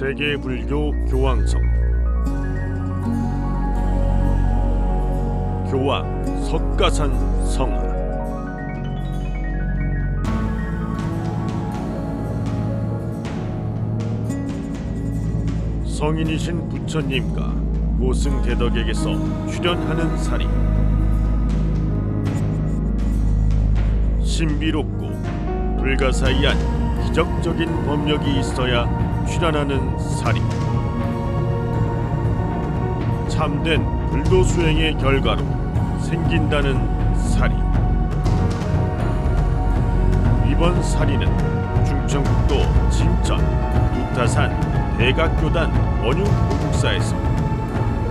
세계 불교 교황성 교황 석가산 성화. 성인이신 부처님과 고승대덕에게서 출현하는 사리. 신비롭고 불가사의한 기적적인 법력이 있어야 출현하는 사리. 참된 불도 수행의 결과로 생긴다는 사리. 이번 사리는 충청북도 진천 우타산 대각교단 원유보국사에서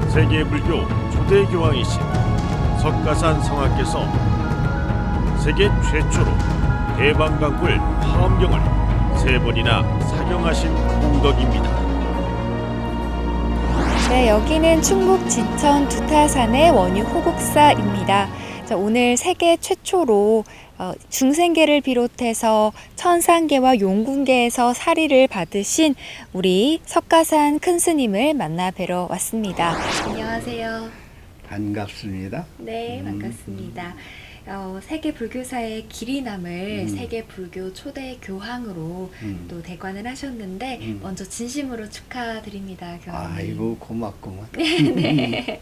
세계불교 초대 교황이신 석가산 성하께서 세계 최초로 대방광불 화엄경을 3번이나 사경하신功德입니다. 네, 여기는 충북 진천 두타산의 원유 호국사입니다. 자, 오늘 세계 최초로 중생계를 비롯해서 천상계와 용궁계에서 사리를 받으신 우리 석가산 큰 스님을 만나 뵈러 왔습니다. 안녕하세요. 반갑습니다. 네, 반갑습니다. 세계 불교사의 길이남을 세계 불교 초대 교황으로 또 대관을 하셨는데 먼저 진심으로 축하드립니다, 교황님. 아이고 고맙구만. 네.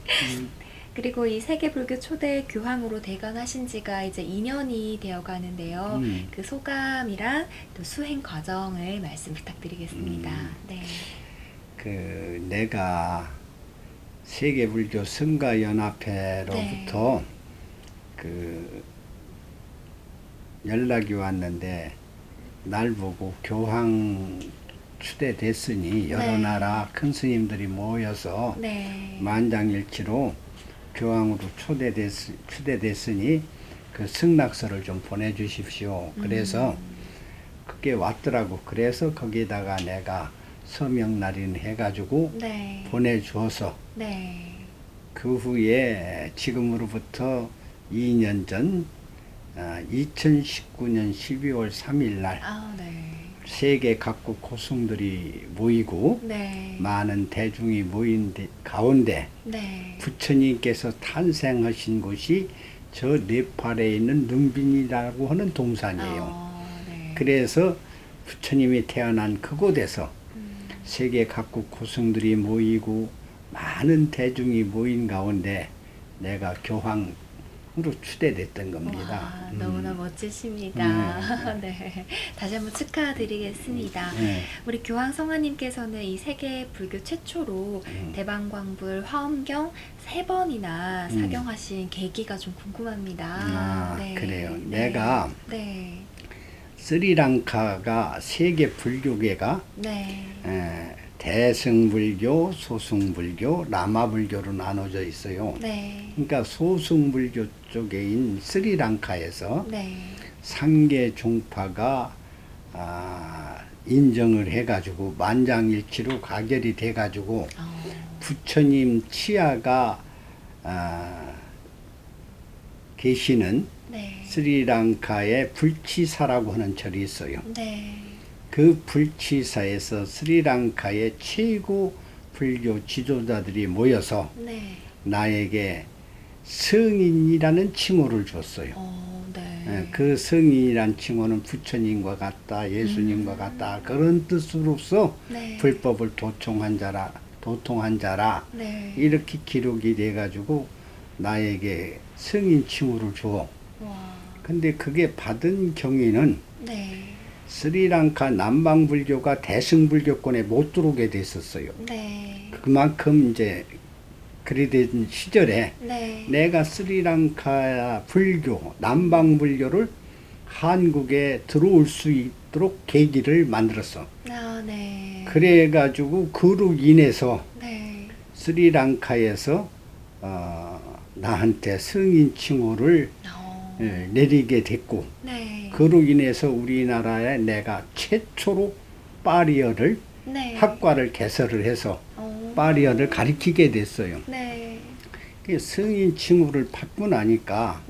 그리고 이 세계 불교 초대 교황으로 대관하신 지가 이제 2년이 되어 가는데요. 그 소감이랑 또 수행 과정을 말씀 부탁드리겠습니다. 네. 내가 세계불교 성가연합회로부터 연락이 왔는데 날 보고 교황 추대됐으니 여러 나라 큰 스님들이 모여서 만장일치로 교황으로 추대됐으니 그 승낙서를 좀 보내주십시오. 그래서 그게 왔더라고. 그래서 거기다가 내가 서명 날인 해가지고 보내주어서 그 후에 지금으로부터 2년 전 2019년 12월 3일 날 세계 각국 고승들이 모이고 많은 대중이 모인 가운데 부처님께서 탄생하신 곳이 저 네팔에 있는 룸빈이라고 하는 동산이에요. 그래서 부처님이 태어난 그곳에서 세계 각국 고승들이 모이고 많은 대중이 모인 가운데 내가 교황 으로 추대됐던 겁니다. 와, 너무나 멋지십니다. 네. 다시 한번 축하드리겠습니다. 우리 교황 성하님께서는 이 세계 불교 최초로 대방광불 화엄경 3번이나 사경하신 계기가 좀 궁금합니다. 그래요. 내가 스리랑카가 세계 불교계가 대승불교, 소승불교, 라마불교로 나눠져 있어요. 그러니까 소승불교 쪽에인 스리랑카에서 상계 종파가 인정을 해가지고 만장일치로 가결이 돼가지고 부처님 치아가 계시는 스리랑카의 불치사라고 하는 절이 있어요. 그 불치사에서 스리랑카의 최고 불교 지도자들이 모여서 나에게 성인이라는 칭호를 줬어요. 그 성인이란 칭호는 부처님과 같다, 예수님과 같다 그런 뜻으로서 불법을 도통한 자라 이렇게 기록이 돼가지고 나에게 성인 칭호를 줘. 근데 그게 받은 경위는 스리랑카 남방불교가 대승불교권에 못 들어오게 됐었어요. 그만큼 이제 그리 된 시절에 내가 스리랑카 불교, 남방불교를 한국에 들어올 수 있도록 계기를 만들었어. 그래가지고 그로 인해서 스리랑카에서 나한테 성인 칭호를 내리게 됐고 그로 인해서 우리나라에 내가 최초로 파리어를 학과를 개설을 해서 파리어를 가르치게 됐어요. 성인 칭호를 받고 나니까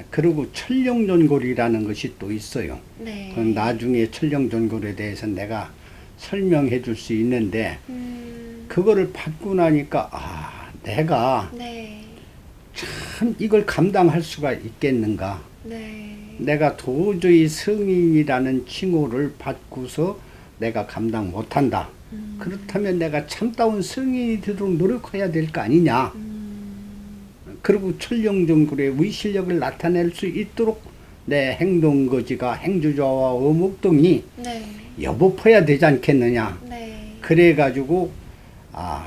그리고 천령전골이라는 것이 또 있어요. 그건 나중에 천령전골에 대해서 내가 설명해 줄 수 있는데 그거를 받고 나니까 내가 네. 참 이걸 감당할 수가 있겠는가. 네. 내가 도저히 성인이라는 칭호를 받고서 내가 감당 못한다. 그렇다면 내가 참다운 성인이 되도록 노력해야 될 거 아니냐. 그리고 천령정굴의 위실력을 나타낼 수 있도록 내 행동거지가 행주좌와 어목동이 네. 여법해야 되지 않겠느냐. 네. 그래가지고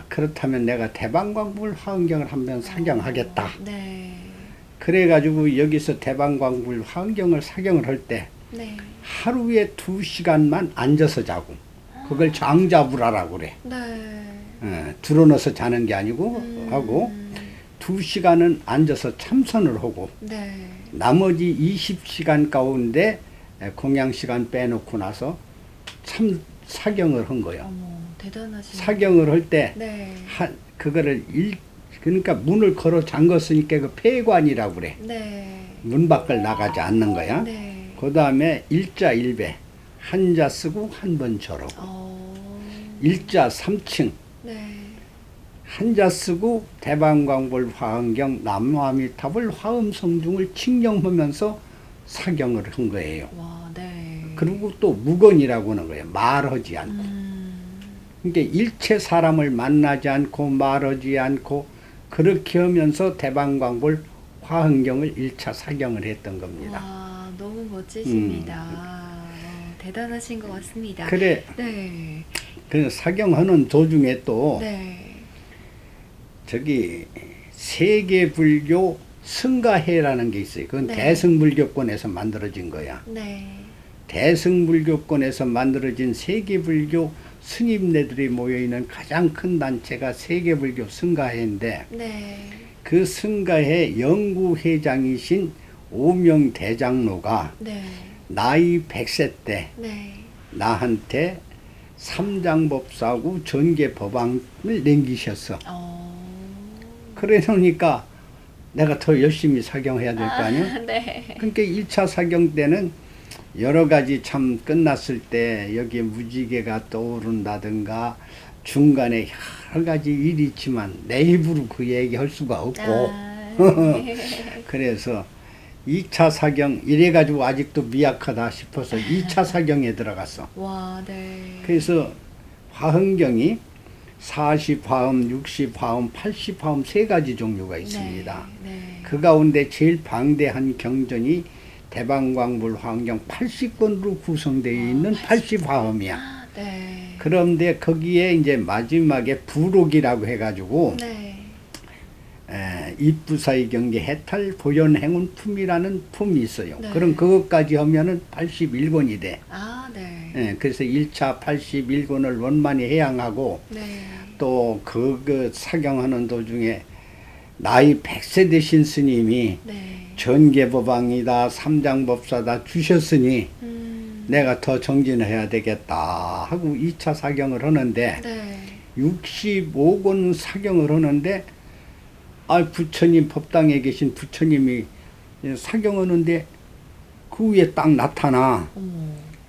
그렇다면 내가 대방광불 화엄경을 한번 사경하겠다. 네. 그래가지고 여기서 대방광불 화엄경을 사경을 할 때 네. 하루에 2시간만 앉아서 자고 그걸 장자불화라고 그래. 네. 드러눠서 자는 게 아니고 하고 2시간은 앉아서 참선을 하고 네. 나머지 20시간 가운데 공양시간 빼놓고 나서 참 사경을 한 거예요. 어머, 대단하시네요. 사경을 할 때 네. 그거를 그러니까 문을 걸어 잠갔으니까 그 폐관이라고 그래. 네. 문 밖을 나가지 않는 거야. 네. 그 다음에 일자 일배 한자 쓰고 한 번 절하고 일자 3층 네. 한자 쓰고 대방광불 화엄경 남무아미탑을 화엄성중을 칭령하면서 사경을 한 거예요. 와, 네. 그리고 또 무건이라고 하는 거예요. 말하지 않고. 그러니까 일체 사람을 만나지 않고 말하지 않고 그렇게 하면서 대방광불 화엄경을 1차 사경을 했던 겁니다. 와, 너무 멋지십니다. 대단하신 것 같습니다. 그래. 네. 그 사경하는 도중에 또 네. 저기 세계불교 승가회라는 게 있어요. 그건 네. 대승불교권에서 만들어진 거야. 네. 대승불교권에서 만들어진 세계불교 스님네들이 모여있는 가장 큰 단체가 세계불교 승가회인데 네. 그 승가회 영구회장이신 오명대장로가 네. 나이 100세 때 네. 나한테 삼장법사하고 전계법왕을 남기셨어. 그래 놓으니까 내가 더 열심히 사경해야 될 거 아니야? 네. 그러니까 1차 사경 때는 여러 가지 참 끝났을 때 여기에 무지개가 떠오른다든가 중간에 여러 가지 일이 있지만 내 입으로 그 얘기 할 수가 없고 그래서 2차 사경 이래가지고 아직도 미약하다 싶어서 2차 사경에 들어갔어. 와, 네. 그래서 화엄경이 40화엄, 60화엄, 80화엄 세 가지 종류가 있습니다. 네. 네. 그 가운데 제일 방대한 경전이 대방광불 화엄경 80권으로 구성되어 있는 80화엄이야. 네. 그런데 거기에 이제 마지막에 부록이라고 해가지고 네. 입부사의 경계 해탈 보현행운 품이라는 품이 있어요. 네. 그럼 그것까지 하면은 81권이 돼. 네. 그래서 1차 81권을 원만히 해양하고 네. 또 그 사경하는 도중에 나이 100세 되신 스님이 네. 전계법왕이다 삼장법사다 주셨으니 내가 더 정진해야 되겠다 하고 2차 사경을 하는데 네. 65권 사경을 하는데 부처님 법당에 계신 부처님이 사경하는데 그 위에 딱 나타나.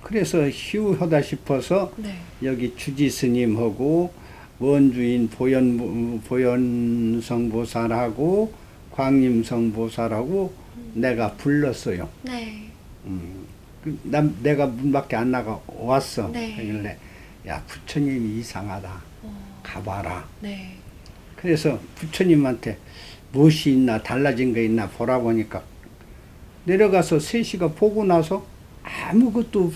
그래서 희우하다 싶어서 네. 여기 주지 스님하고 원주인 보현성 보살하고 광림성 보살하고 내가 불렀어요. 네. 내가 문 밖에 안 나가 왔어. 네. 그러길래 야 부처님이 이상하다. 가봐라. 네. 그래서 부처님한테 무엇이 있나 달라진 거 있나 보라 보니까 내려가서 3시가 보고 나서 아무것도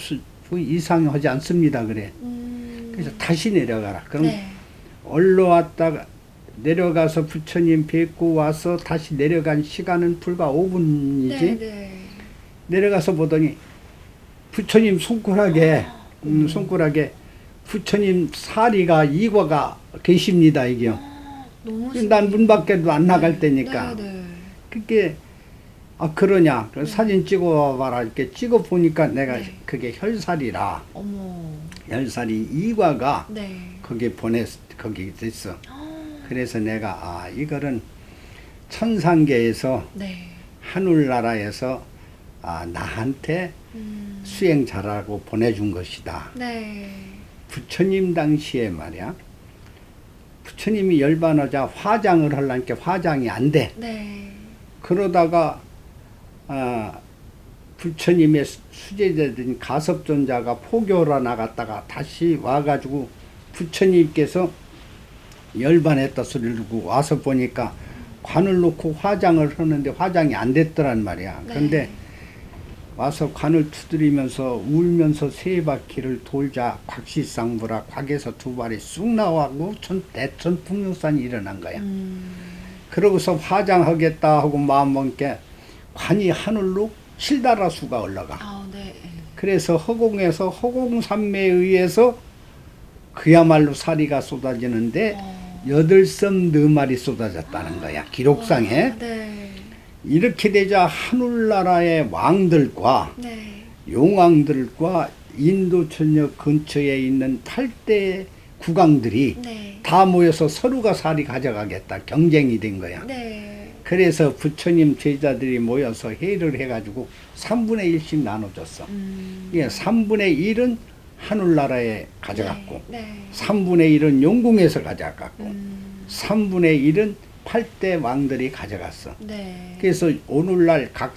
이상하지 않습니다. 그래. 그래서 다시 내려가라. 그럼 네. 올라왔다가 내려가서 부처님 뵙고 와서 다시 내려간 시간은 불과 5분이지. 네. 네. 내려가서 보더니 부처님 손가락에 손가락에 부처님 사리가 이과가 계십니다. 이게요. 난 문 밖에도 안 나갈 때니까. 네. 그게 그러냐. 사진 찍어봐라. 이렇게 찍어 보니까 내가 네. 그게 혈살이라. 어머. 혈살이 이과가 네. 거기 거기 됐어. 그래서 내가 이거는 천상계에서 네. 하늘나라에서 나한테 수행 잘하고 보내준 것이다. 네. 부처님 당시에 말이야. 부처님이 열반하자 화장을 하려니까 화장이 안 돼. 네. 그러다가 부처님의 수제자된 가섭존자가 포교로 나갔다가 다시 와가지고 부처님께서 열반했다 소리를 듣고 와서 보니까 관을 놓고 화장을 하는데 화장이 안 됐더란 말이야. 네. 그런데 와서 관을 두드리면서 울면서 세 바퀴를 돌자 곽시상부라 곽에서 두 발이 쑥 나와고 대천 풍류산이 일어난 거야. 그러고서 화장하겠다 하고 마음먹게 관이 하늘로 7다라수가 올라가. 아, 네. 그래서 허공에서 허공산매에 의해서 그야말로 사리가 쏟아지는데 8섬 4마리 쏟아졌다는 거야. 기록상에. 네. 이렇게 되자 하늘나라의 왕들과 네. 용왕들과 인도천역 근처에 있는 8대 국왕들이 네. 다 모여서 서로가 사리 가져가겠다 경쟁이 된 거야. 네. 그래서 부처님 제자들이 모여서 회의를 해가지고 3분의 1씩 나눠줬어. 이게 3분의 1은 하늘나라에 가져갔고 네. 3분의 1은 용궁에서 가져갔고 3분의 1은 8대 왕들이 가져갔어. 네. 그래서 오늘날 각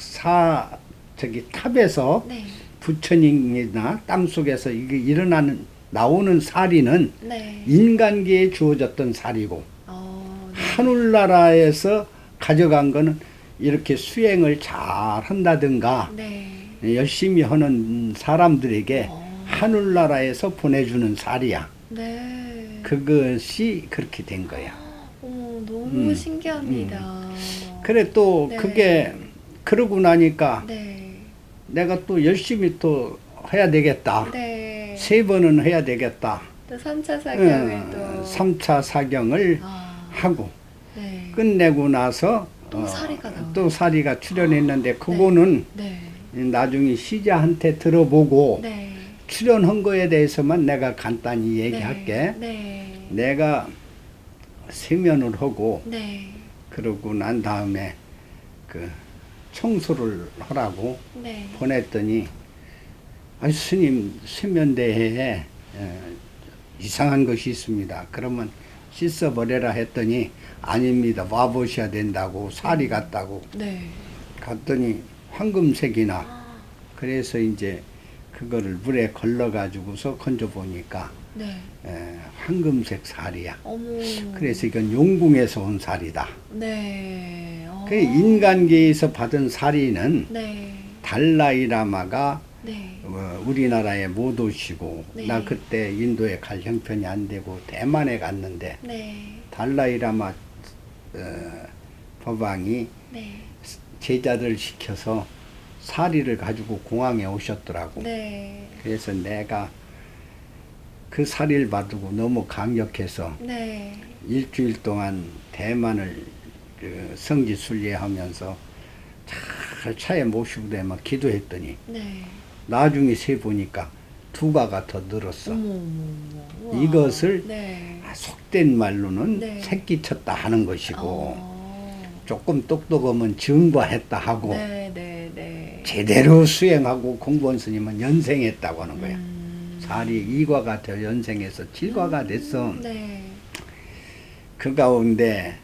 탑에서 네. 부처님이나 땅 속에서 이게 나오는 사리는 네. 인간계에 주어졌던 사리고 네. 하늘나라에서 가져간 거는 이렇게 수행을 잘 한다든가 네. 열심히 하는 사람들에게 하늘나라에서 보내주는 사리야. 네. 그것이 그렇게 된 거야. 너무 신기합니다. 그래 또 네. 그게 그러고 나니까 네. 내가 또 열심히 또 해야 되겠다. 네. 3번은 해야 되겠다. 또 3차 사경을 또 3차 사경을 하고 네. 끝내고 나서 또 사리가 나오네. 또 사리가 출연했는데 그거는 네. 나중에 시자한테 들어보고 네. 출연한 거에 대해서만 내가 간단히 얘기할게. 네. 내가 세면을 하고 네. 그러고 난 다음에 그 청소를 하라고 네. 보냈더니 스님 세면대에 이상한 것이 있습니다. 그러면 씻어버려라 했더니 아닙니다. 와보셔야 된다고 살이 같다고 네. 갔더니 황금색이나 그래서 이제 그거를 물에 걸러가지고서 건져보니까 네. 황금색 살이야. 어머. 그래서 이건 용궁에서 온 살이다. 네. 그 인간계에서 받은 살이는 네. 달라이라마가 네. 우리나라에 못 오시고 네. 나 그때 인도에 갈 형편이 안 되고 대만에 갔는데 네. 달라이라마 법왕이 네. 제자들 시켜서 사리를 가지고 공항에 오셨더라고. 네. 그래서 내가 그 사리를 받고 너무 강력해서 네. 일주일 동안 대만을 성지 순례하면서 잘 차에 모시고 되면 기도했더니 네. 나중에 세 보니까 두가가 더 늘었어. 어머. 우와. 이것을 네. 속된 말로는 네. 새끼 쳤다 하는 것이고 어. 조금 똑똑하면 증과했다 하고 네, 네, 네. 제대로 수행하고 공부한 스님은 연생했다고 하는 거야. 음. 살이 2과가 더 연생해서 7과가 됐어. 네. 그 가운데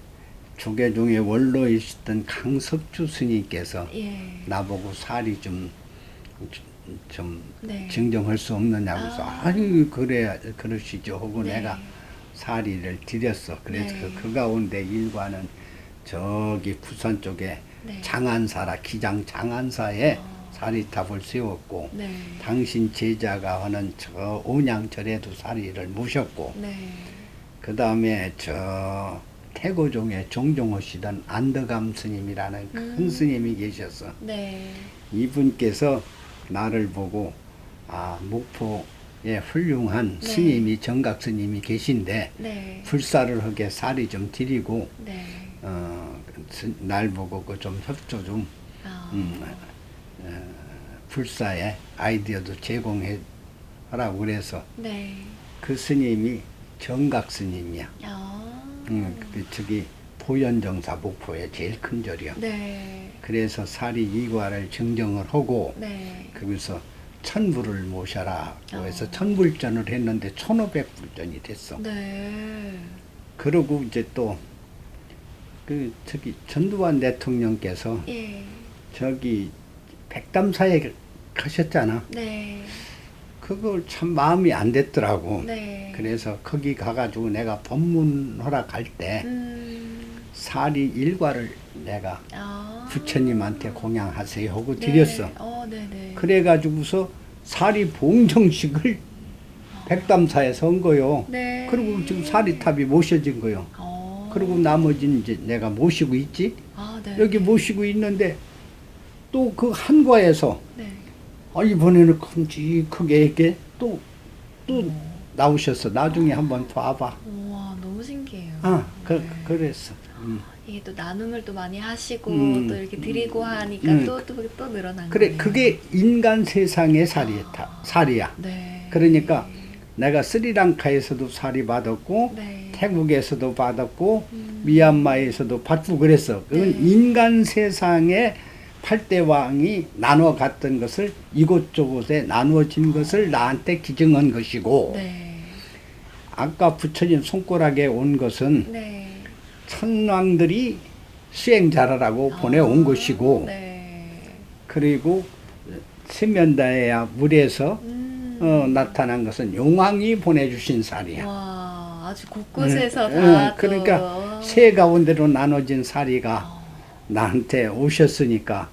조계 중에 원로이시던 강석주 스님께서 예. 나보고 살이 좀 네. 증정할 수 없느냐고 해서 아니 그래 그러시죠 하고 네. 내가 사리를 드렸어. 그래서 네. 그 가운데 일과는 저기 부산 쪽에 네. 장안사라 기장 장안사에 사리탑을 세웠고 네. 당신 제자가 하는 저 온양절에도 사리를 모셨고 네. 그 다음에 저 태고종에 종종하시던 안덕암 스님이라는 큰 스님이 계셨어. 네. 이분께서 나를 보고 목포에 훌륭한 네. 스님이 정각 스님이 계신데 네. 불사를 하게 살이 좀 드리고 네. 날 보고 그 좀 협조 좀 불사에 아이디어도 제공해 하라고 그래서 네. 그 스님이 정각 스님이야. 저기 보현정사 목포의 제일 큰 절이야. 네. 그래서 사리 이과를 증정을 하고 네. 거기서 천불을 모셔라고 해서 천불전을 했는데 1500불전이 됐어. 네. 그러고 이제 또 저기 전두환 대통령께서 예. 저기 백담사에 가셨잖아. 네. 그걸 참 마음이 안 됐더라고. 네. 그래서 거기 가가지고 내가 법문하러 갈 때 사리 일과를 내가 부처님한테 공양하세요 하고 드렸어. 네네. 그래가지고서 사리 봉정식을 백담사에서 한 거요. 네. 그리고 지금 사리탑이 모셔진 거요. 그리고 나머지는 이제 내가 모시고 있지. 네. 여기 모시고 있는데 또 그 한과에서 네. 이번에는 큼직하게 이렇게 또 나오셨어. 나중에 한번 봐봐. 우와, 너무 신기해요. 네. 그랬어. 이게 또 나눔을 또 많이 하시고 음. 또 이렇게 드리고 하니까 또 늘어난 그래, 거네요. 그게 인간 세상의 살이야. 네. 그러니까 내가 스리랑카에서도 살이 받았고, 네. 태국에서도 받았고, 미얀마에서도 받고 그랬어. 그건 인간 세상의 8대 왕이 나눠 갔던 것을 이곳저곳에 나누어진 것을 나한테 기증한 것이고, 네. 아까 부처님 손가락에 온 것은 네. 천왕들이 수행자라고 보내온 것이고, 네. 그리고 세면다야 물에서 나타난 것은 용왕이 보내주신 살이야. 와, 아주 곳곳에서 응, 다 그러니까 세 가운데로 나눠진 살이가 나한테 오셨으니까, 와.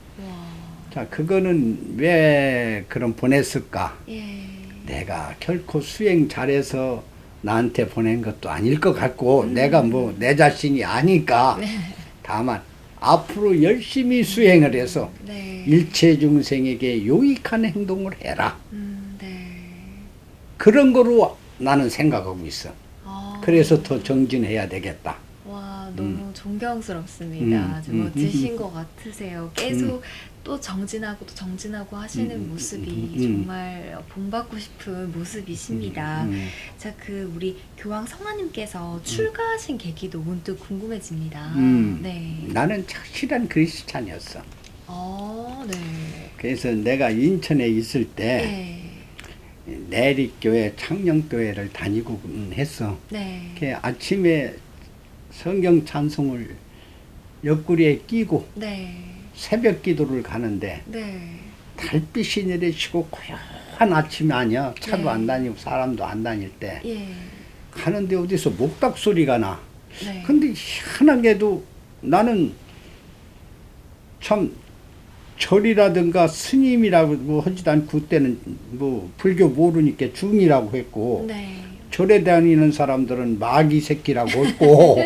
자, 그거는 왜 그럼 보냈을까? 예. 내가 결코 수행 잘해서 나한테 보낸 것도 아닐 것 같고, 내가 뭐 내 자신이 아니까, 다만 앞으로 열심히 수행을 해서 네. 일체 중생에게 유익한 행동을 해라. 네. 그런 거로 나는 생각하고 있어. 그래서 더 정진해야 되겠다. 와, 너무 존경스럽습니다. 아주 멋지신 것 같으세요. 계속 또 정진하고 또 정진하고 하시는 모습이 정말 본받고 싶은 모습이십니다. 자, 우리 교황 성화님께서 출가하신 계기도 문득 궁금해집니다. 네. 나는 착실한 크리스찬이었어. 네. 그래서 내가 인천에 있을 때 내립교회, 창녕교회를 다니고 했어. 네. 아침에 성경 찬송을 옆구리에 끼고 네. 새벽 기도를 가는데 네. 달빛이 내리치고 고요한 아침이 아니야. 차도 네. 안 다니고 사람도 안 다닐 때 예. 가는데 어디서 목닥 소리가 나. 네. 근데 희한하게도 나는 참 절이라든가 스님이라고 하지도 않고 그때는 뭐 불교 모르니까 중이라고 했고 네. 절에 다니는 사람들은 마귀 새끼라고 했고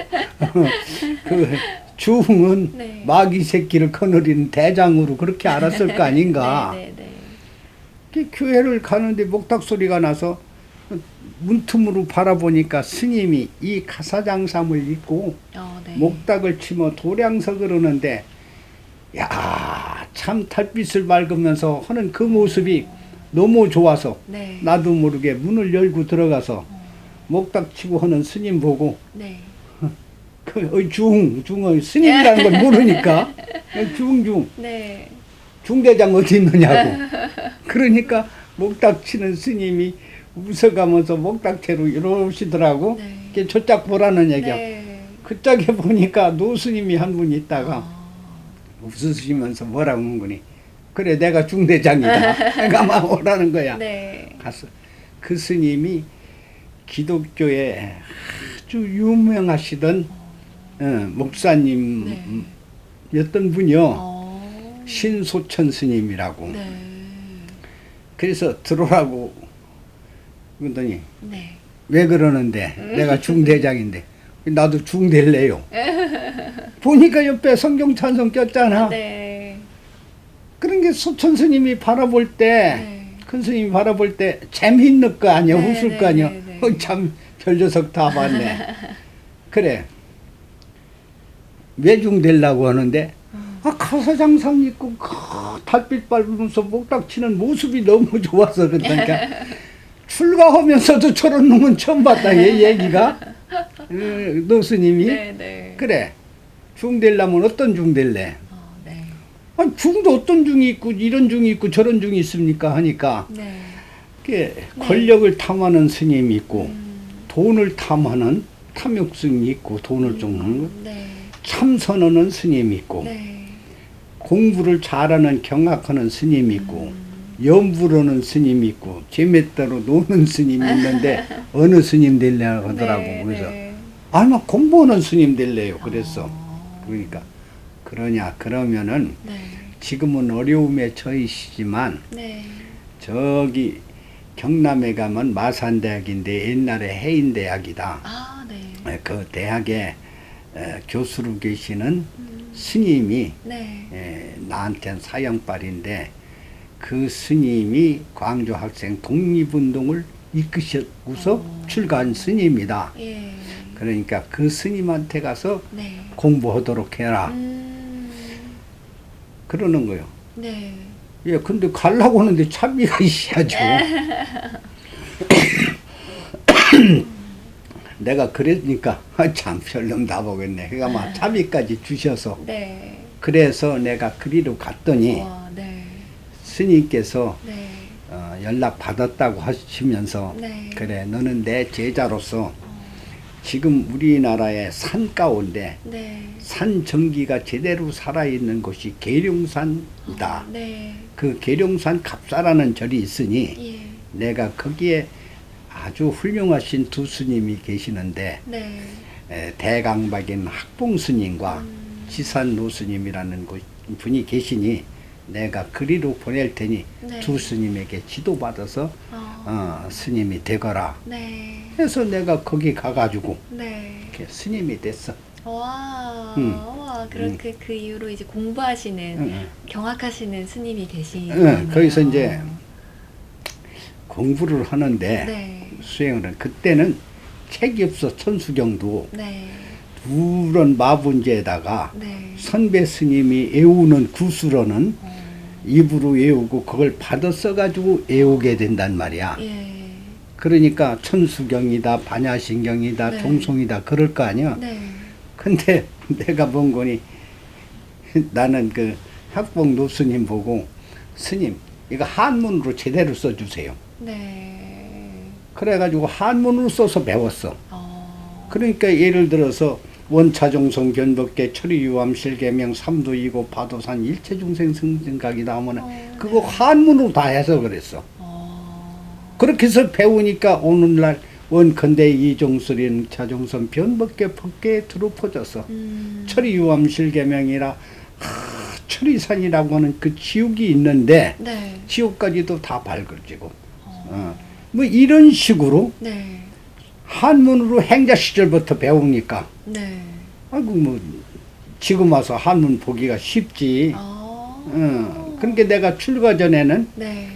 그 중은 네. 마귀 새끼를 거느리는 대장으로 그렇게 알았을 거 아닌가. 네, 네, 그 교회를 가는데 목탁 소리가 나서 문틈으로 바라보니까 스님이 이 가사장삼을 입고 네. 목탁을 치며 도량석을 하는데, 야, 참 달빛을 맑으면서 하는 그 모습이 너무 좋아서 네. 나도 모르게 문을 열고 들어가서 목탁 치고 하는 스님 보고, 네. 중의 스님이라는 걸 모르니까 중중 네. 중대장 어디 있느냐고. 그러니까 목탁 치는 스님이 웃어가면서 목탁채로 이러시더라고. 네. 이게 저짝 보라는 얘기야. 네. 그 짝에 보니까 노스님이 한 분 있다가 웃으시면서 뭐라고 한 거니. 그래, 내가 중대장이다. 내가 막 오라는 거야. 네. 갔어. 그 스님이 기독교에 아주 유명하시던 목사님이었던 분이요. 신소천 스님이라고. 네. 그래서 들어오라고 그러더니 네. 왜 그러는데 내가 중대장인데 나도 중대래요. 보니까 옆에 성경 찬송 꼈잖아. 네. 그런 게 소천 스님이 바라볼 때, 큰 스님이 바라볼 때 재미있는 거 아니야, 네, 웃을 네, 거 아니야. 네, 네. 참 별녀석 다 봤네. 그래. 왜 중대려고 하는데 가사장상 입고 달빛 밟으면서 목닥 치는 모습이 너무 좋아서 그러니까 출가하면서도 저런 놈은 처음 봤다, 얘 얘기가. 노스님이. 네, 네. 그래. 중대려면 어떤 중대래? 네. 아니, 중도 어떤 중이 있고 이런 중이 있고 저런 중이 있습니까 하니까 네. 그게 권력을 탐하는 스님이 있고 돈을 탐하는 탐욕성이 있고 돈을 쫓는 것, 네. 참선하는 스님이 있고 네. 공부를 잘하는 경학하는 스님이 있고 염불하는 스님이 있고 재밌대로 노는 스님이 있는데 어느 스님 될려고 하더라고. 네, 그래서 네. 아마 공부하는 스님 될래요. 그랬어. 어. 그러니까 그러면은 네. 지금은 어려움에 처해시지만 네. 저기 경남에 가면 마산대학인데 옛날에 해인대학이다. 아, 네. 그 대학에 교수로 계시는 스님이 네. 나한테는 사형빨인데 그 스님이 광주 학생 독립운동을 이끄셔서 출가한 스님이다. 예. 그러니까 그 스님한테 가서 네. 공부하도록 해라. 그러는 거요. 네. 예, 근데 가려고 하는데 차비가 있어야죠. 내가 그러니까 참 별놈 다 보겠네. 그러니까 막 차비까지 주셔서 네. 그래서 내가 그리로 갔더니 와, 네. 스님께서 네. 연락 받았다고 하시면서 네. 그래 너는 내 제자로서 지금 우리나라의 산 가운데 네. 산 전기가 제대로 살아있는 곳이 계룡산이다. 네. 그 계룡산 갑사라는 절이 있으니 예. 내가 거기에 아주 훌륭하신 두 스님이 계시는데 네. 대강박인 학봉 스님과 지산노 스님이라는 분이 계시니 내가 그리로 보낼 테니 네. 두 스님에게 지도받아서 스님이 되거라. 네. 그래서 내가 거기 가가지고 네. 이렇게 스님이 됐어. 와, 응. 와, 그렇게 그 이후로 이제 공부하시는, 응. 경학하시는 스님이 되신 응, 거네요. 거기서 이제 공부를 하는데 네. 수행을 한 그때는 책이 없어. 천수경도 네. 두런 마분제에다가 네. 선배 스님이 애우는 구수로는 입으로 외우고 그걸 받아 써가지고 외우게 된단 말이야. 예. 그러니까 천수경이다, 반야신경이다, 네. 종송이다 그럴 거 아니야. 네. 근데 내가 본 거니 나는 그 학봉 노스님 보고 스님 이거 한문으로 제대로 써주세요. 네. 그래가지고 한문으로 써서 배웠어. 어. 그러니까 예를 들어서 원차종성 변법계 철이유암 실계명 삼도이고 바도산 일체중생 승진각이 나오면 그거 한문으로 다 해서 그랬어. 그렇게 해서 배우니까 오늘날 원컨대 이종설인 차종선 변법계 법계에 들어퍼졌어. 철이유암 실계명이라 철이산이라고 하는 그 지옥이 있는데 네. 지옥까지도 다 발걸지고 뭐 이런 식으로 네. 한문으로 행자 시절부터 배우니까 네. 아이고 뭐 지금 와서 한문 보기가 쉽지. 그러니까 내가 출가 전에는 네.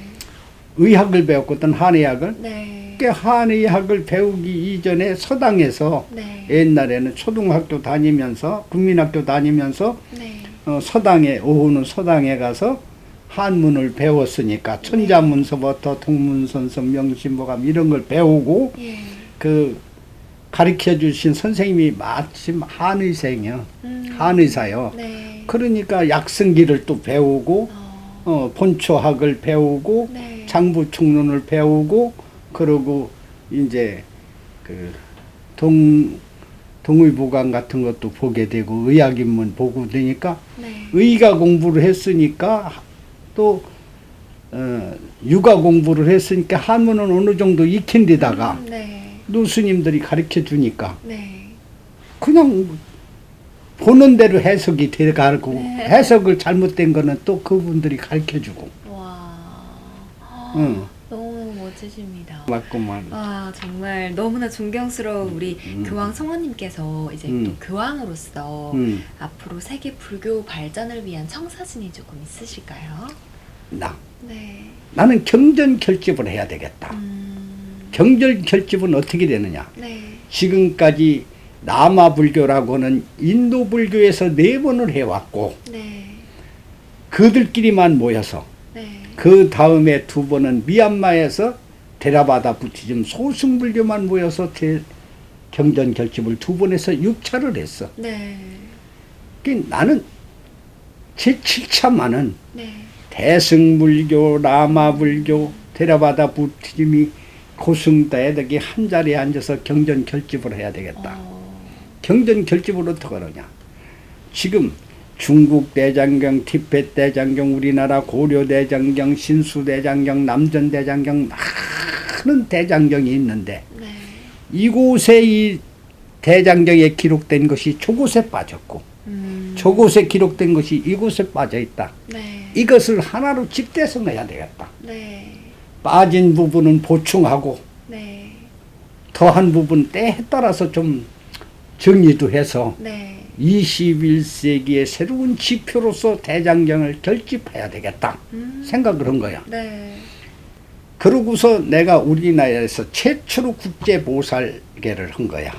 의학을 배웠거든. 한의학을. 네. 그 한의학을 배우기 이전에 서당에서 네. 옛날에는 초등학교 다니면서 국민학교 다니면서 네. 서당에 오후는 서당에 가서 한문을 배웠으니까 천자문서부터 동문선서 명심보감 이런 걸 배우고 예. 그 가르쳐 주신 선생님이 마침 한의생이요. 한의사요. 네. 그러니까 약성기를 또 배우고 본초학을 배우고 네. 장부충론을 배우고 그러고 이제 그 동의보감 같은 것도 보게 되고 의학인문 보고 되니까 네. 의가 공부를 했으니까 또 유가 공부를 했으니까 한문은 어느 정도 익힌 데다가 네. 노스님들이 가르쳐 주니까 네. 그냥 보는 대로 해석이 돼가고 해석을 잘못된 거는 또 그분들이 가르쳐 주고. 와. 응. 너무 멋지십니다. 맞구만. 아, 정말 너무나 존경스러운 우리 교황 성모님께서 이제 또 교황으로서 앞으로 세계 불교 발전을 위한 청사진이 조금 있으실까요? 네. 네. 나는 경전 결집을 해야 되겠다. 경전 결집은 어떻게 되느냐? 네. 지금까지 남아 불교라고는 인도 불교에서 4번을 해왔고 네. 그들끼리만 모여서 네. 그 다음에 2번은 미얀마에서 데라바다 부티즘 소승불교만 모여서 경전 결집을 2번 해서 6차를 했어. 네. 나는 제7차만은 네. 대승불교, 라마불교, theravada 부처님이 고승대덕이 한 자리에 앉아서 경전 결집을 해야 되겠다. 경전 결집을 어떻게 하느냐. 지금 중국 대장경, 티베트 대장경, 우리나라 고려 대장경, 신수 대장경, 남전 대장경, 많은 대장경이 있는데 네. 이곳에 이 대장경에 기록된 것이 저곳에 빠졌고 저곳에 기록된 것이 이곳에 빠져 있다. 네. 이것을 하나로 집대성해야 되겠다. 네. 빠진 부분은 보충하고 네. 더한 부분 때에 따라서 좀 정리도 해서 네. 21세기의 새로운 지표로서 대장경을 결집해야 되겠다 생각을 한 거야. 네. 그러고서 내가 우리나라에서 최초로 국제보살계를 한 거야.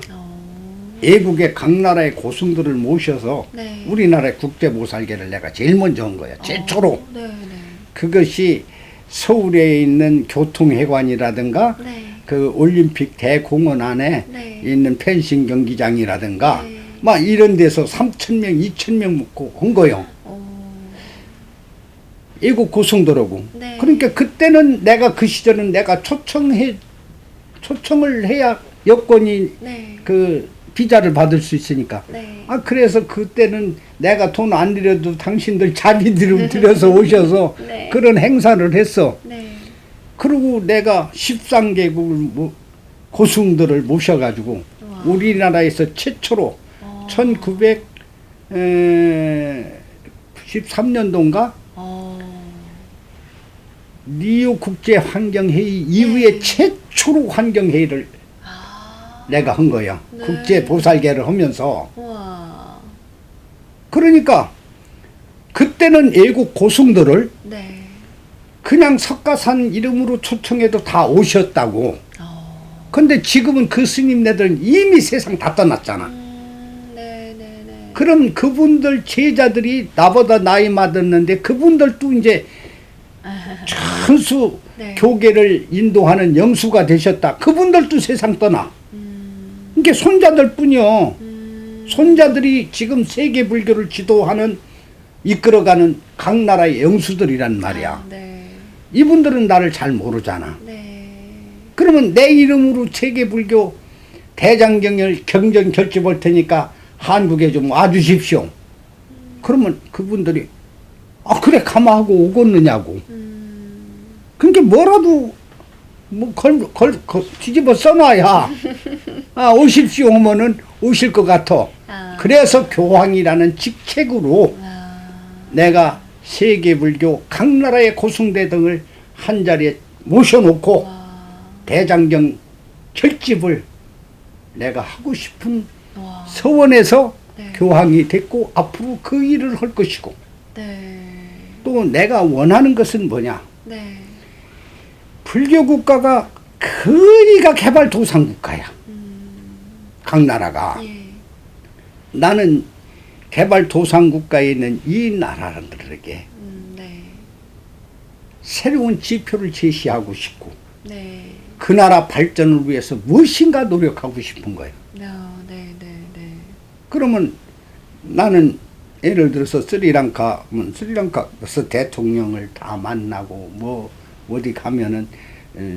외국의 각 나라의 고승들을 모셔서 네. 우리나라의 국제보살계를 내가 제일 먼저 한 거야. 최초로. 네. 네. 그것이 서울에 있는 교통회관이라든가 네. 그 올림픽 대공원 안에 네. 있는 펜싱 경기장이라든가 네. 막 이런 데서 3,000명, 2,000명 먹고 한 거요. 외국 고승들하고. 네. 그러니까 그때는 내가 그 시절은 내가 초청을 해야 여권이 네. 그 비자를 받을 수 있으니까. 네. 아 그래서 그때는 내가 돈 안 들여도 당신들 자비들을 들여서 오셔서 네. 그런 행사를 했어. 네. 그리고 내가 13개국 고승들을 모셔가지고 우와. 우리나라에서 최초로 1993년도인가 리우 국제환경회의 이후에 네. 최초로 환경회의를 내가 한 거야. 네. 국제보살계를 하면서. 우와. 그러니까 그때는 외국 고승들을 네. 그냥 석가산 이름으로 초청해도 다 오셨다고. 근데 지금은 그 스님네들은 이미 세상 다 떠났잖아. 네. 그럼 그분들 제자들이 나보다 나이 많았는데 그분들도 이제 천수 네. 교계를 인도하는 영수가 되셨다. 그분들도 세상 떠나. 이게 손자들 뿐이요. 손자들이 지금 세계 불교를 지도하는 이끌어가는 각 나라의 영수들이란 말이야. 네. 이분들은 나를 잘 모르잖아. 네. 그러면 내 이름으로 세계 불교 대장경을 경전 결집할 테니까 한국에 좀 와주십시오. 그러면 그분들이 아 그래 가마하고 오겠느냐고. 그러니까 뭐라도 뭐 뒤집어 써놔야 오십시오 하면은 오실 것 같아. 그래서 교황이라는 직책으로 내가 세계불교 각 나라의 고승대 등을 한자리에 모셔놓고 대장경 결집을 내가 하고 싶은 서원에서 네. 교황이 됐고 앞으로 그 일을 할 것이고 네. 또 내가 원하는 것은 뭐냐. 네. 불교 국가가 거의가 개발도상국가야. 각 나라가. 예. 나는 개발도상국가에 있는 이 나라들에게 네. 새로운 지표를 제시하고 싶고 네. 그 나라 발전을 위해서 무엇인가 노력하고 싶은 거예요. 네. 그러면 나는 예를 들어서 스리랑카에서 대통령을 다 만나고 뭐 어디 가면은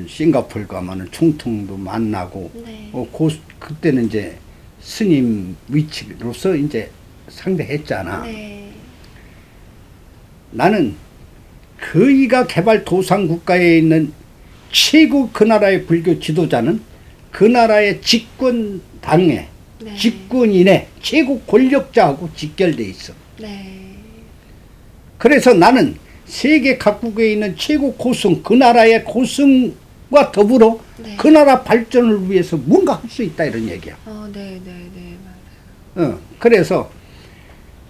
싱가포르 가면은 총통도 만나고 네. 그때는 이제 스님 위치로서 이제 상대했잖아. 네. 나는 거의가 개발도상 국가에 있는 최고 그 나라의 불교 지도자는 그 나라의 집권 당에 네. 집권인의 최고 권력자하고 직결돼 있어. 네. 그래서 나는 세계 각국에 있는 최고 고승, 그 나라의 고승과 더불어 네. 그 나라 발전을 위해서 뭔가 할 수 있다 이런 얘기야. 네. 맞아요. 그래서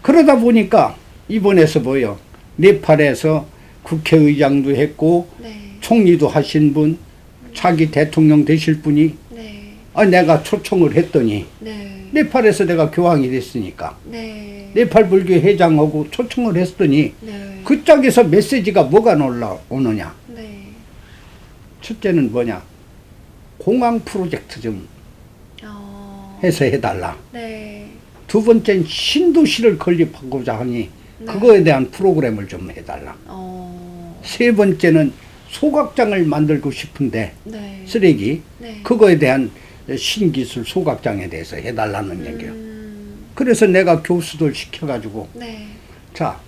그러다 보니까 이번에서 뭐요? 네팔에서 국회의장도 했고 네. 총리도 하신 분, 차기 대통령 되실 분이 네. 내가 초청을 했더니 네. 네팔에서 내가 교황이 됐으니까 네. 네팔 불교 회장하고 초청을 했더니 네. 그 짝에서 메시지가 뭐가 올라오느냐. 네. 첫째는 뭐냐. 공항 프로젝트 좀 해서 해달라. 네. 두 번째는 신도시를 건립하고자 하니 네. 그거에 대한 프로그램을 좀 해달라. 세 번째는 소각장을 만들고 싶은데 네. 쓰레기 네. 그거에 대한 신기술 소각장에 대해서 해달라는 얘기예요. 음. 그래서 내가 교수들 시켜가지고 네. 자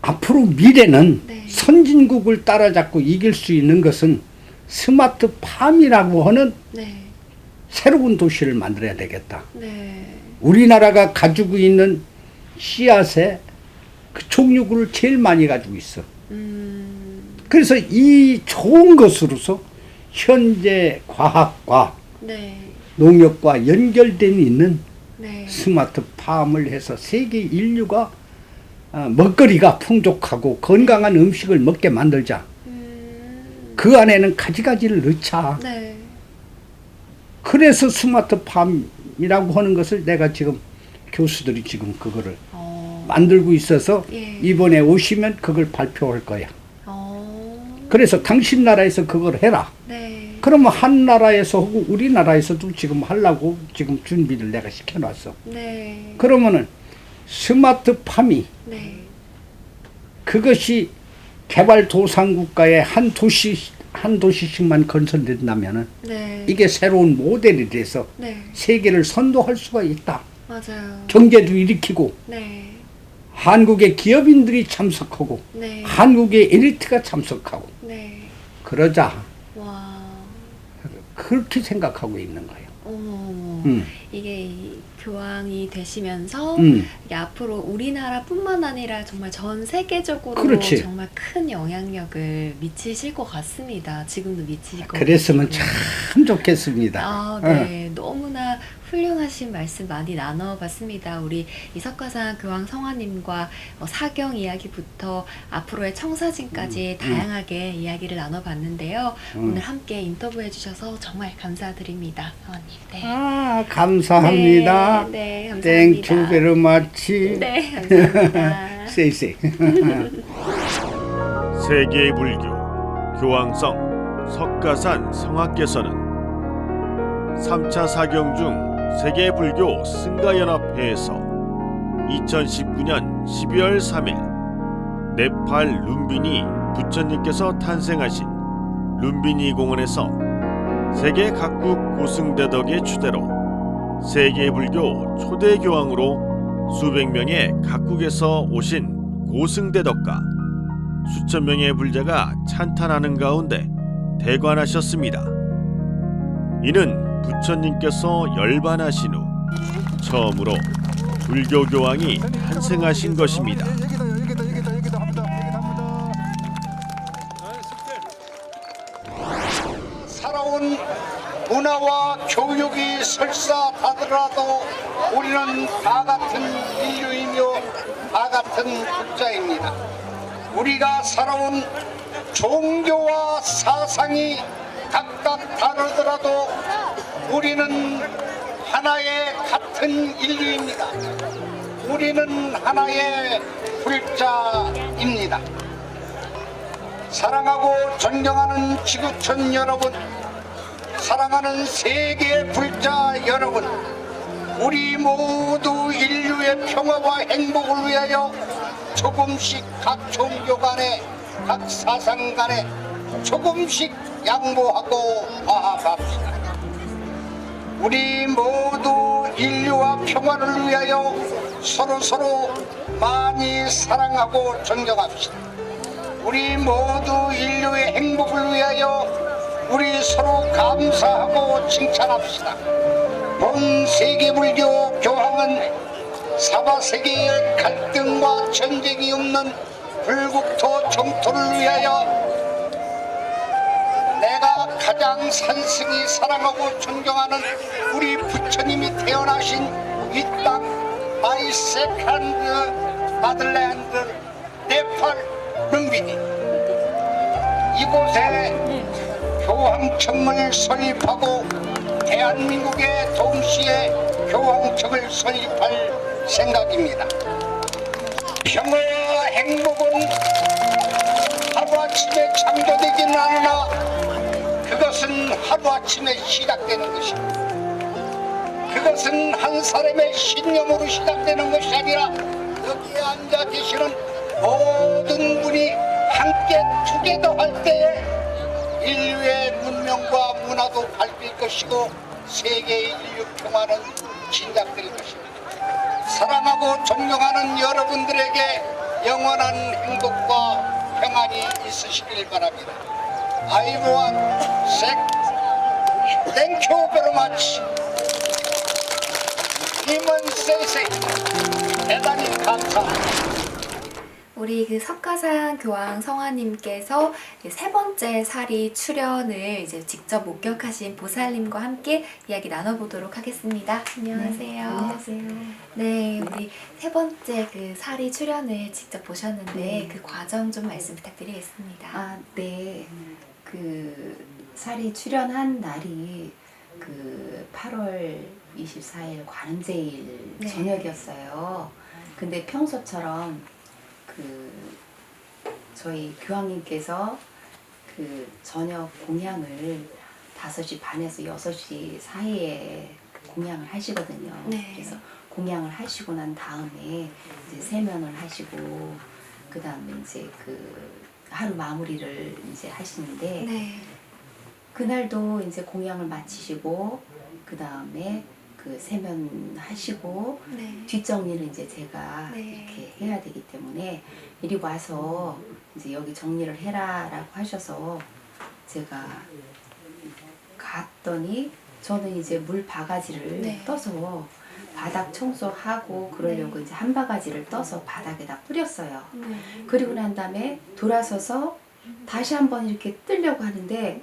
앞으로 미래는 네. 선진국을 따라잡고 이길 수 있는 것은 스마트팜이라고 하는 네. 새로운 도시를 만들어야 되겠다. 네. 우리나라가 가지고 있는 씨앗의 그 종류를 제일 많이 가지고 있어. 그래서 이 좋은 것으로서 현재 과학과 네. 농업과 연결된 있는 네. 스마트팜을 해서 세계 인류가 먹거리가 풍족하고 건강한 음식을 먹게 만들자. 그 안에는 가지가지를 넣자. 네. 그래서 스마트팜이라고 하는 것을 내가 지금 교수들이 지금 그거를 만들고 있어서 예. 이번에 오시면 그걸 발표할 거야. 어. 그래서 당신 나라에서 그걸 해라. 네. 그러면 한 나라에서 하고 우리나라에서도 지금 하려고 지금 준비를 내가 시켜놨어. 네. 그러면은 스마트팜이 네. 그것이 개발도상국가의 한 도시씩만 건설된다면은 네. 이게 새로운 모델이 돼서 네. 세계를 선도할 수가 있다. 맞아요. 경제도 일으키고 네. 한국의 기업인들이 참석하고 네. 한국의 엘리트가 참석하고 네. 그러자 와. 그렇게 생각하고 있는 거예요. 어머. 음. 이게 이 교황이 되시면서 음. 이게 앞으로 우리나라뿐만 아니라 정말 전 세계적으로 그렇지. 정말 큰 영향력을 미치실 것 같습니다. 지금도 미치실 것 그랬으면 같고. 참 좋겠습니다. 아, 네. 너무나 훌륭하신 말씀 많이 나눠봤습니다. 우리 이 석가산 교황 성화님과 사경 이야기부터 앞으로의 청사진까지 다양하게 이야기를 나눠봤는데요. 오늘 함께 인터뷰해 주셔서 정말 감사드립니다. 성화님. 네. 아, 감사합니다. 네, 감사합니다. 땡큐 베리 마치. 네, 감사합니다. 세이세이. 세계의 불교 교황성 석가산 성하께서는 3차 사경 중 세계불교 승가연합회에서 2019년 12월 3일 네팔 룸비니 부처님께서 탄생하신 룸비니 공원에서 세계 각국 고승대덕의 추대로 세계불교 초대 교황으로 수백 명의 각국에서 오신 고승대덕과 수천 명의 불자가 찬탄하는 가운데 대관하셨습니다. 이는 부처님께서 열반하신 후 처음으로 불교 교황이 탄생하신 것입니다. 살아온 문화와 교육이 설사하더라도 우리는 다 같은 인류이며 다 같은 국자입니다. 우리가 살아온 종교와 사상이 각각 다르더라도 우리는 하나의 같은 인류입니다. 우리는 하나의 불자입니다. 사랑하고 존경하는 지구촌 여러분, 사랑하는 세계 불자 여러분, 우리 모두 인류의 평화와 행복을 위하여 조금씩 각 종교 간에 각 사상 간에 조금씩 양보하고 화합합시다. 우리 모두 인류와 평화를 위하여 서로 많이 사랑하고 존경합시다. 우리 모두 인류의 행복을 위하여 우리 서로 감사하고 칭찬합시다. 본 세계불교 교황은 사바세계의 갈등과 전쟁이 없는 불국토 정토를 위하여 내가 가장 산승이 사랑하고 존경하는 우리 부처님이 태어나신 이 땅 마이 세컨드 마들랜드 네팔 룸비니 이곳에 교황청을 설립하고 대한민국의 동시에 교황청을 설립할 생각입니다. 평화와 행복은 하루아침에 창조되지는 않으나 그것은 하루아침에 시작되는 것입니다. 그것은 한 사람의 신념으로 시작되는 것이 아니라 여기에 앉아 계시는 모든 분이 함께 투게더 할 때에 인류의 문명과 문화도 바뀔 것이고 세계의 인류 평화는 진작될 것입니다. 사랑하고 존경하는 여러분들에게 영원한 행복과 평안이 있으시길 바랍니다. I want to say thank you very much. 임원세세 대단히 감사합니다. 우리 그 석가산 교황 성화님께서 세 번째 사리 출연을 이제 직접 목격하신 보살님과 함께 이야기 나눠보도록 하겠습니다. 안녕하세요. 안녕하세요. 네, 우리 세 번째 그 사리 출연을 직접 보셨는데 네. 그 과정 좀 말씀 부탁드리겠습니다. 아, 네. 그 살이 출연한 날이 그 8월 24일 관음제일 네. 저녁이었어요. 근데 평소처럼 그 저희 교황님께서 그 저녁 공양을 5시 반에서 6시 사이에 공양을 하시거든요. 네. 그래서 공양을 하시고 난 다음에 이제 세면을 하시고 그 다음에 이제 그 하루 마무리를 이제 하시는데 네. 그날도 이제 공양을 마치시고 그 다음에 그 세면하시고 네. 뒷정리를 이제 제가 네. 이렇게 해야 되기 때문에 이리 와서 이제 여기 정리를 해라라고 하셔서 제가 갔더니 저는 이제 물 바가지를 네. 떠서 바닥 청소하고 그러려고 이제 한 바가지를 떠서 바닥에다 뿌렸어요. 네. 그리고 난 다음에 돌아서서 다시 한번 이렇게 뜨려고 하는데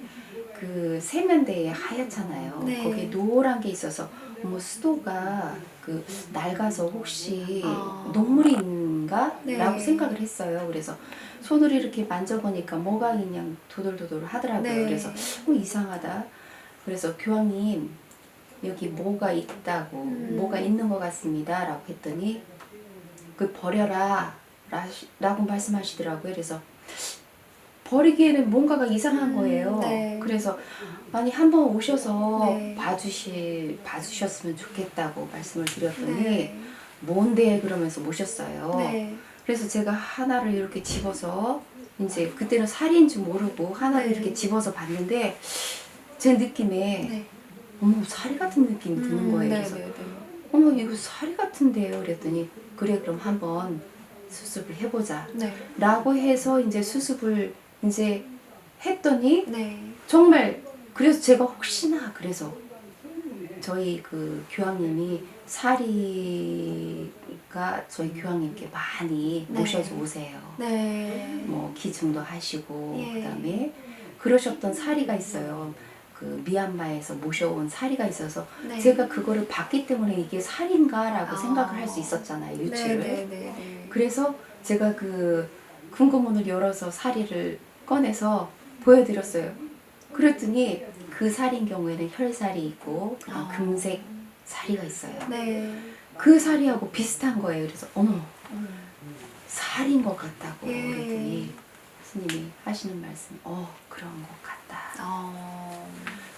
그 세면대에 하얗잖아요. 네. 거기에 노란 게 있어서 뭐 수도가 그 낡아서 혹시 아. 녹물인가? 네. 라고 생각을 했어요. 그래서 손으로 이렇게 만져보니까 뭐가 그냥 도돌도돌 하더라고요. 네. 그래서 이상하다. 그래서 교황님 여기 뭐가 있다고 뭐가 있는 것 같습니다 라고 했더니 그 버려라 라고 말씀하시더라고요. 그래서 버리기에는 뭔가가 이상한 거예요. 네. 그래서 아니 한번 오셔서 네. 봐주셨으면 좋겠다고 말씀을 드렸더니 네. 뭔데 그러면서 모셨어요. 네. 그래서 제가 하나를 이렇게 집어서 이제 그때는 살인 줄 모르고 하나를 네. 이렇게 집어서 봤는데 제 느낌에 네. 어머 사리 같은 느낌이 드는 거예요. 네. 그래서 네. 네. 어머 이거 사리 같은데요. 그랬더니 그래 그럼 한번 수습을 해보자 네. 라고 해서 이제 수습을 이제 했더니 네. 정말 그래서 제가 혹시나 그래서 저희 그 교황님이 사리가 저희 교황님께 많이 네. 모셔서 오세요. 네. 뭐 기증도 하시고 예. 그다음에 그러셨던 사리가 있어요. 그 미얀마에서 모셔온 사리가 있어서 네. 제가 그거를 봤기 때문에 이게 살인가라고 아. 생각을 할 수 있었잖아요. 유추를. 네. 네. 네. 그래서 제가 그 금고문을 열어서 사리를 꺼내서 보여드렸어요. 그랬더니 그 살인 경우에는 혈살이 있고 그다음 아. 금색 사리가 있어요. 네. 그 사리하고 비슷한 거예요. 그래서 어머 살인 것 같다고 예. 그랬더니 스님이 하시는 말씀 그런 것 같다.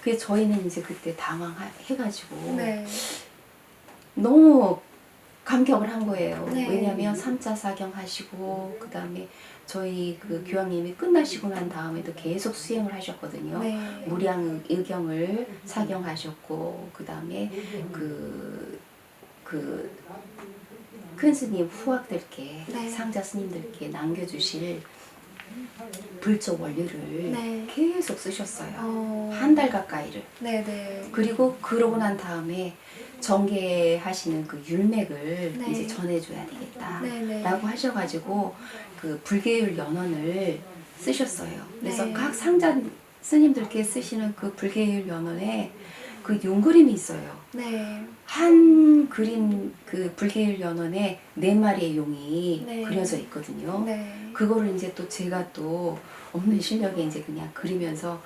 그래서 저희는 이제 그때 당황해가지고 네. 너무 감격을 한 거예요. 네. 왜냐하면 3차 사경 하시고 그 다음에 저희 그 교황님이 끝나시고 난 다음에도 계속 수행을 하셨거든요. 네. 무량 의경을 사경하셨고 그 다음에 큰 스님 후학들께 네. 상자 스님들께 남겨주실 불조 원리를 네. 계속 쓰셨어요. 한 달 가까이를. 네네. 그리고 그러고 난 다음에 전개하시는 그 율맥을 네. 이제 전해줘야 되겠다 네네. 라고 하셔가지고 그 불계율 연원을 쓰셨어요. 그래서 네. 각 상자 스님들께 쓰시는 그 불계율 연원에 그 용그림이 있어요. 네. 한 그림 그 불계율 연원에 4마리의 용이 네. 그려져 있거든요. 네. 그거를 이제 또 제가 또 없는 실력에 이제 그냥 그리면서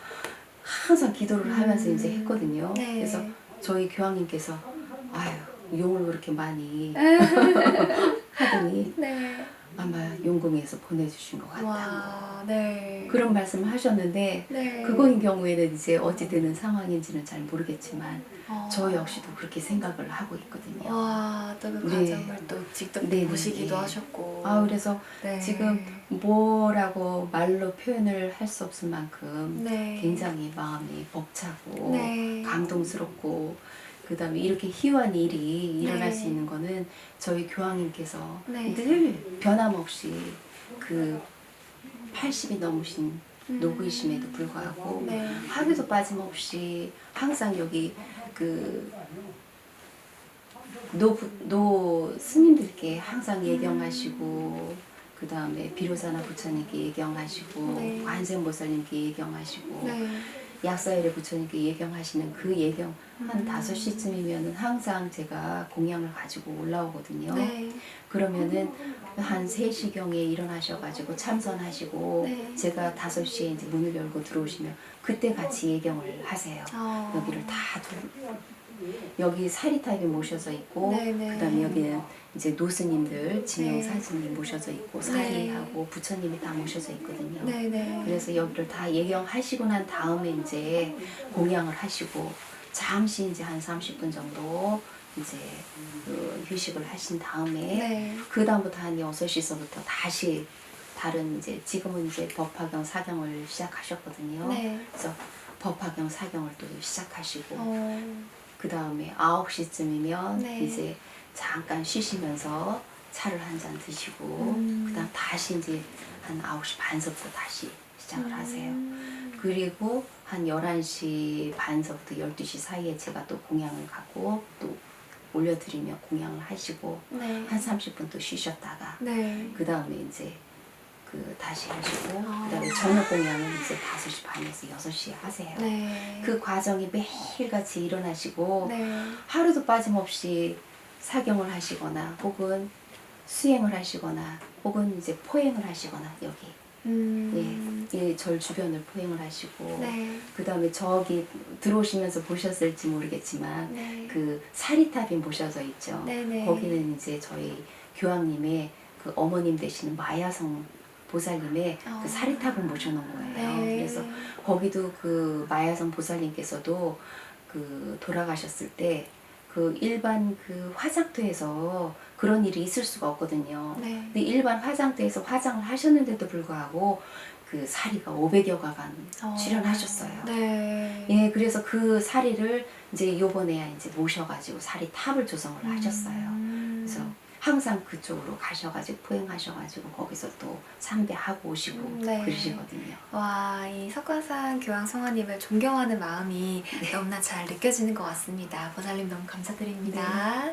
항상 기도를 하면서 이제 했거든요. 네. 그래서 저희 교황님께서 아유 용을 그렇게 많이 하더니 네. 아마 용궁에서 보내주신 것 같다고 와, 네. 그런 말씀을 하셨는데 네. 그거인 경우에는 이제 어찌 되는 상황인지는 잘 모르겠지만 저 역시도 그렇게 생각을 하고 있거든요. 와, 또 그 네. 과정을 또 직접 네, 보시기도 네. 하셨고. 그래서 네. 지금 뭐라고 말로 표현을 할 수 없을 만큼 네. 굉장히 마음이 벅차고 네. 감동스럽고 그다음에 이렇게 희유한 일이 일어날 네. 수 있는 거는 저희 교황님께서 네. 늘 변함없이 그 80이 넘으신 노부이심에도 불구하고 네. 하루도 빠짐없이 항상 여기 그 노 스님들께 항상 예경하시고 그 다음에 비로자나 부처님께 예경하시고 네. 관세음보살님께 예경하시고 네. 약사일의 부처님께 예경하시는 그 예경 한 5시쯤이면은 항상 제가 공양을 가지고 올라오거든요. 네. 그러면은 한 3시경에 일어나셔가지고 참선하시고 네. 제가 5시에 이제 문을 열고 들어오시면 그때 같이 예경을 하세요. 어. 여기를 다 여기 사리타입이 모셔져 있고 네네. 그다음에 여기는 이제 노스님들 진영 네. 사진이 모셔져 있고 네. 사리하고 부처님이 다 모셔져 있거든요. 네네. 그래서 여기를 다 예경하시고 난 다음에 이제 공양을 하시고 잠시 이제 한 30분 정도 이제 그 휴식을 하신 다음에 네. 그 다음부터 한 6시서부터 다시 다른 이제 지금은 이제 법화경 사경을 시작하셨거든요. 네. 그래서 법화경 사경을 또 시작하시고 어. 그 다음에 9시쯤이면 네. 이제 잠깐 쉬시면서 차를 한 잔 드시고 그 다음 다시 이제 한 9시 반서부터 다시 시작을 하세요. 그리고 한 11시 반서부터 12시 사이에 제가 또 공양을 가고 또 올려드리며 공양을 하시고 네. 한 30분 또 쉬셨다가 네. 그 다음에 이제 그 다시 하시고 아. 그 다음에 저녁 공양은 이제 5시 반에서 6시에 하세요. 네. 그 과정이 매일같이 일어나시고 네. 하루도 빠짐없이 사경을 하시거나 혹은 수행을 하시거나 혹은 이제 포행을 하시거나 여기 예, 절 주변을 포행을 하시고 네. 그 다음에 저기 들어오시면서 보셨을지 모르겠지만 네. 그 사리탑이 모셔져 있죠. 네네. 거기는 이제 저희 교황님의 그 어머님 되시는 마야성 보살님의 어. 그 사리탑을 모셔놓은 거예요. 네. 그래서 거기도 그 마야성 보살님께서도 그 돌아가셨을 때 그 일반 그 화장터에서 그런 일이 있을 수가 없거든요. 네. 근데 일반 화장터에서 화장을 하셨는데도 불구하고 그 사리가 500여가간 출연하셨어요. 네. 예, 그래서 그 사리를 이제 요번에 이제 모셔가지고 사리 탑을 조성을 하셨어요. 그래서 항상 그쪽으로 가셔가지고 포행하셔가지고 거기서 또 참배하고 오시고 네. 그러시거든요. 와, 이 석가산 교황 성화님을 존경하는 마음이 네. 너무나 잘 느껴지는 것 같습니다. 보살님 너무 감사드립니다.